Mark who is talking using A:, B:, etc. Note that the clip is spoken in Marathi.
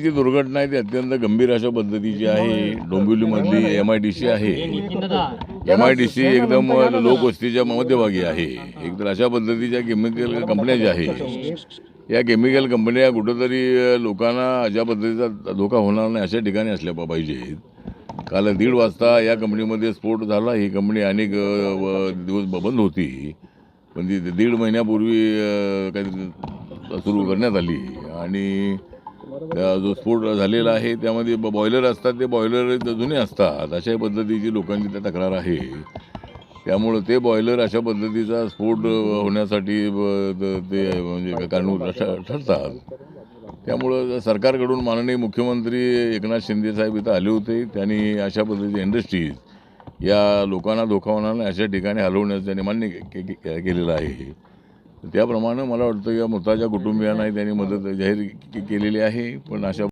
A: जी दुर्घटना आहे ती अत्यंत गंभीर अशा पद्धतीची आहे. डोंबिवलीमधली MIDC आहे. MIDC एकदम लोकवस्तीच्या मध्यभागी आहे. एकतर अशा पद्धतीच्या केमिकल कंपन्या ज्या आहेत, या केमिकल कंपन्या कुठंतरी लोकांना अशा पद्धतीचा धोका होणार नाही अशा ठिकाणी असल्या पाहिजेत. काल 1:30 वाजता या कंपनीमध्ये स्फोट झाला. ही कंपनी अनेक दिवस बंद होती, पण ती 1.5 महिन्यापूर्वी काही सुरू करण्यात आली आणि जो स्फोट झालेला आहे त्यामध्ये बॉयलर असतात, ते बॉयलर जुने असतात अशा पद्धतीची लोकांची त्या तक्रार आहे. त्यामुळं ते बॉयलर अशा पद्धतीचा स्फोट होण्यासाठी ते म्हणजे कारणीभूत ठरतात. त्यामुळं सरकारकडून माननीय मुख्यमंत्री एकनाथ शिंदे साहेब इथं आले होते. त्यांनी अशा पद्धतीची इंडस्ट्रीज या लोकांना धोका होणार नाही अशा ठिकाणी हलवण्याचं त्यांनी मान्य केलेलं आहे. त्याप्रमाणे मला वाटतं या मृताच्या कुटुंबियांनाही त्यांनी मदत जाहीर केलेली आहे. पण अशा